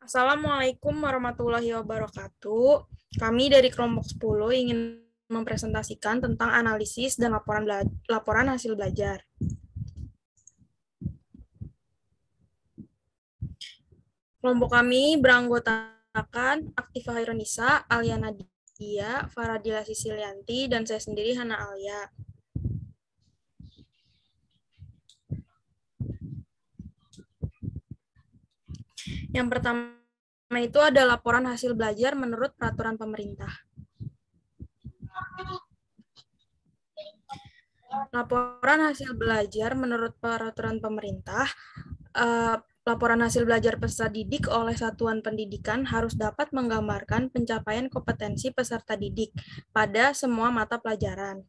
Assalamualaikum warahmatullahi wabarakatuh. Kami dari kelompok 10 ingin mempresentasikan tentang analisis dan laporan hasil belajar. Kelompok kami beranggotakan Aktiva Hairunisa, Alia Nadia, Faradila Sisilianti, dan saya sendiri Hana Alia. Yang pertama itu ada laporan hasil belajar menurut peraturan pemerintah. Laporan hasil belajar menurut peraturan pemerintah, laporan hasil belajar peserta didik oleh satuan pendidikan harus dapat menggambarkan pencapaian kompetensi peserta didik pada semua mata pelajaran.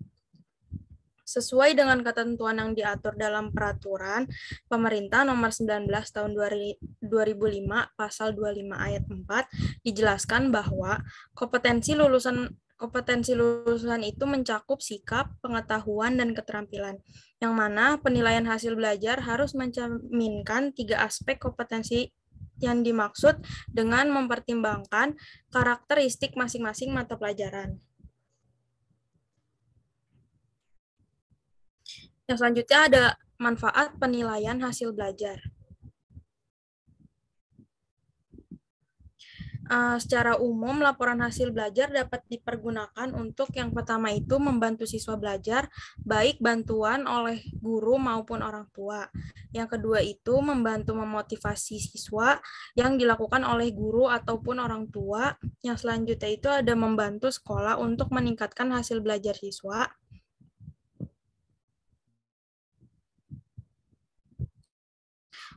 Sesuai dengan ketentuan yang diatur dalam peraturan pemerintah nomor 19 tahun 2005 pasal 25 ayat 4 dijelaskan bahwa kompetensi lulusan itu mencakup sikap, pengetahuan, dan keterampilan, yang mana penilaian hasil belajar harus mencerminkan 3 aspek kompetensi yang dimaksud dengan mempertimbangkan karakteristik masing-masing mata pelajaran. Yang selanjutnya ada manfaat penilaian hasil belajar. Secara umum, laporan hasil belajar dapat dipergunakan untuk yang pertama itu membantu siswa belajar, baik bantuan oleh guru maupun orang tua. Yang kedua itu membantu memotivasi siswa yang dilakukan oleh guru ataupun orang tua. Yang selanjutnya itu ada membantu sekolah untuk meningkatkan hasil belajar siswa.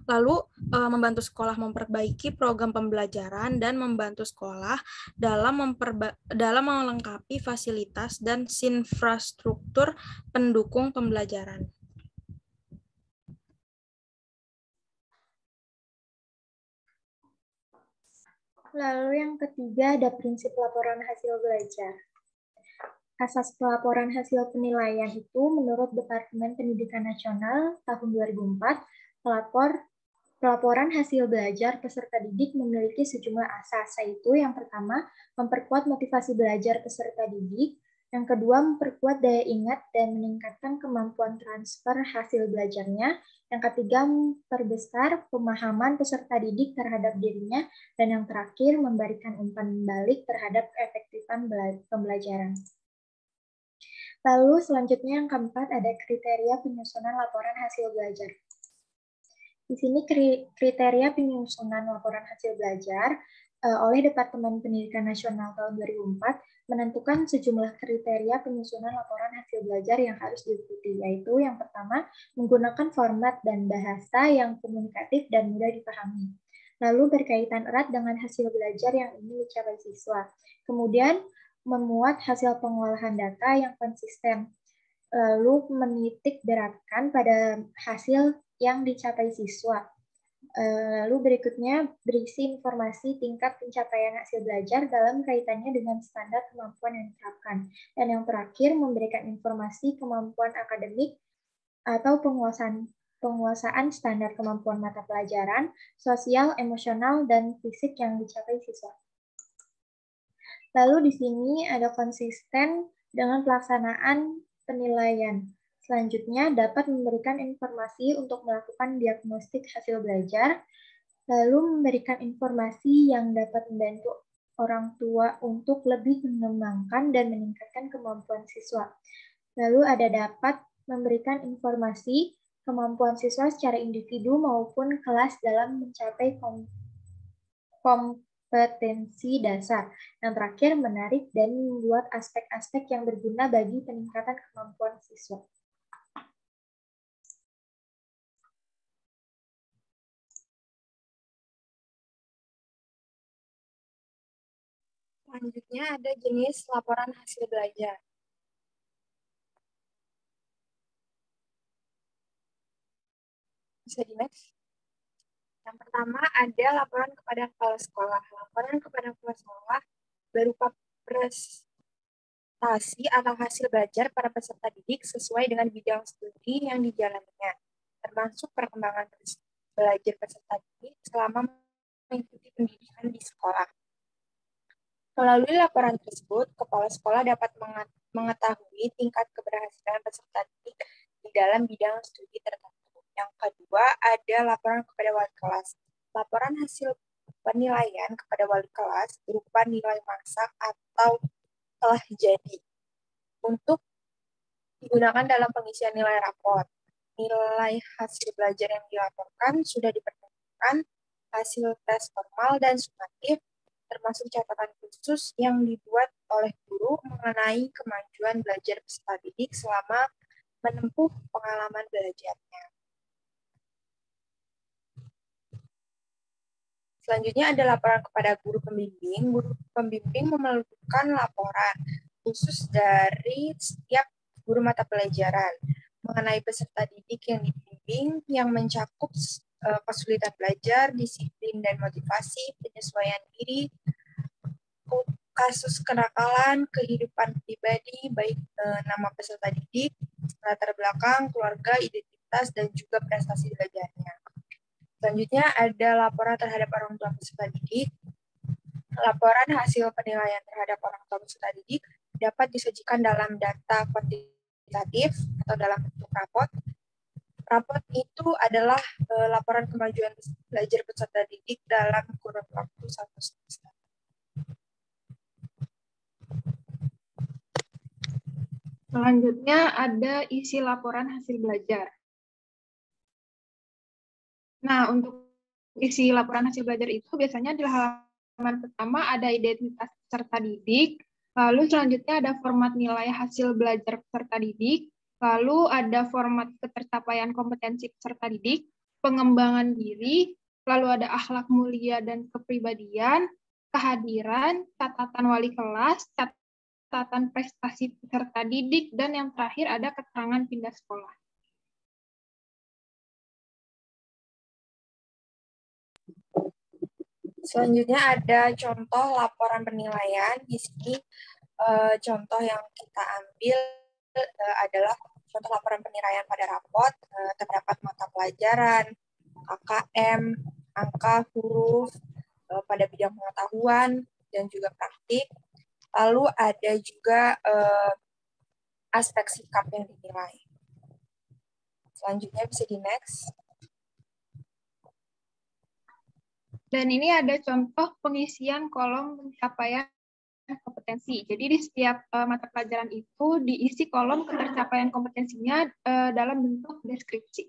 Lalu membantu sekolah memperbaiki program pembelajaran dan membantu sekolah dalam melengkapi fasilitas dan infrastruktur pendukung pembelajaran. Lalu yang ketiga ada prinsip laporan hasil belajar. Asas pelaporan hasil penilaian itu menurut Departemen Pendidikan Nasional tahun 2004, pelaporan hasil belajar peserta didik memiliki sejumlah asas, yaitu yang pertama, memperkuat motivasi belajar peserta didik, yang kedua, memperkuat daya ingat dan meningkatkan kemampuan transfer hasil belajarnya, yang ketiga, memperbesar pemahaman peserta didik terhadap dirinya, dan yang terakhir, memberikan umpan balik terhadap keefektifan pembelajaran. Lalu selanjutnya yang keempat ada kriteria penyusunan laporan hasil belajar. Di sini kriteria penyusunan laporan hasil belajar oleh Departemen Pendidikan Nasional tahun 2004 menentukan sejumlah kriteria penyusunan laporan hasil belajar yang harus diikuti, yaitu yang pertama, menggunakan format dan bahasa yang komunikatif dan mudah dipahami. Lalu berkaitan erat dengan hasil belajar yang ingin dicapai siswa. Kemudian, memuat hasil pengolahan data yang konsisten, lalu menitik beratkan pada hasil yang dicapai siswa. Lalu berikutnya berisi informasi tingkat pencapaian hasil belajar dalam kaitannya dengan standar kemampuan yang diterapkan. Dan yang terakhir memberikan informasi kemampuan akademik atau penguasaan standar kemampuan mata pelajaran, sosial, emosional, dan fisik yang dicapai siswa. Lalu di sini ada konsisten dengan pelaksanaan penilaian. Selanjutnya dapat memberikan informasi untuk melakukan diagnostik hasil belajar, lalu memberikan informasi yang dapat membantu orang tua untuk lebih mengembangkan dan meningkatkan kemampuan siswa. Lalu ada dapat memberikan informasi kemampuan siswa secara individu maupun kelas dalam mencapai kompetensi dasar. Yang terakhir, menarik dan membuat aspek-aspek yang berguna bagi peningkatan kemampuan siswa. Selanjutnya ada jenis laporan hasil belajar. Bisa di-next? Yang pertama ada laporan kepada kepala sekolah. Laporan kepada kepala sekolah berupa prestasi atau hasil belajar para peserta didik sesuai dengan bidang studi yang dijalaninya, termasuk perkembangan belajar peserta didik selama mengikuti pendidikan di sekolah. Melalui laporan tersebut, kepala sekolah dapat mengetahui tingkat keberhasilan peserta didik di dalam bidang studi tertentu. Yang kedua, ada laporan kepada wali kelas. Laporan hasil penilaian kepada wali kelas berupa nilai masak atau telah jadi untuk digunakan dalam pengisian nilai rapor. Nilai hasil belajar yang dilaporkan sudah diperhitungkan hasil tes formal dan sumatif, termasuk catatan khusus yang dibuat oleh guru mengenai kemajuan belajar peserta didik selama menempuh pengalaman belajarnya. Selanjutnya ada laporan kepada guru pembimbing. Guru pembimbing memerlukan laporan khusus dari setiap guru mata pelajaran mengenai peserta didik yang dibimbing yang mencakup kesulitan belajar, disiplin dan motivasi, penyesuaian diri, kasus kenakalan, kehidupan pribadi, baik nama peserta didik, latar belakang, keluarga, identitas, dan juga prestasi belajarnya. Selanjutnya ada laporan terhadap orang tua peserta didik. Laporan hasil penilaian terhadap orang tua peserta didik dapat disajikan dalam data kuantitatif atau dalam bentuk rapot. Rapot itu adalah laporan kemajuan belajar peserta didik dalam kurun waktu 1 semester. Selanjutnya ada isi laporan hasil belajar. Nah, untuk isi laporan hasil belajar itu biasanya di halaman pertama ada identitas peserta didik, lalu selanjutnya ada format nilai hasil belajar peserta didik, lalu ada format ketercapaian kompetensi peserta didik, pengembangan diri, lalu ada akhlak mulia dan kepribadian, kehadiran, catatan wali kelas, catatan prestasi peserta didik, dan yang terakhir ada keterangan pindah sekolah. Selanjutnya ada contoh laporan penilaian. Di sini contoh yang kita ambil adalah contoh laporan penilaian pada rapot. Terdapat mata pelajaran, KKM, angka, huruf, pada bidang pengetahuan, dan juga praktik. Lalu ada juga aspek sikap yang dinilai. Selanjutnya bisa di next. Dan ini ada contoh pengisian kolom pencapaian kompetensi. Jadi di setiap mata pelajaran itu diisi kolom ketercapaian kompetensinya dalam bentuk deskripsi.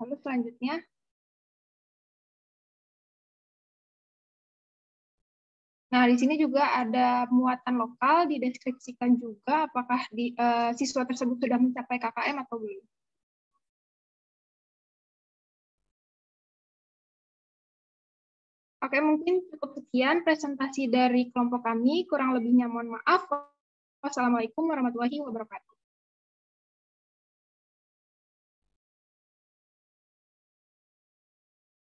Lalu selanjutnya. Nah, di sini juga ada muatan lokal, dideskripsikan juga apakah siswa tersebut sudah mencapai KKM atau belum. Oke, mungkin cukup sekian presentasi dari kelompok kami. Kurang lebihnya mohon maaf. Wassalamualaikum warahmatullahi wabarakatuh.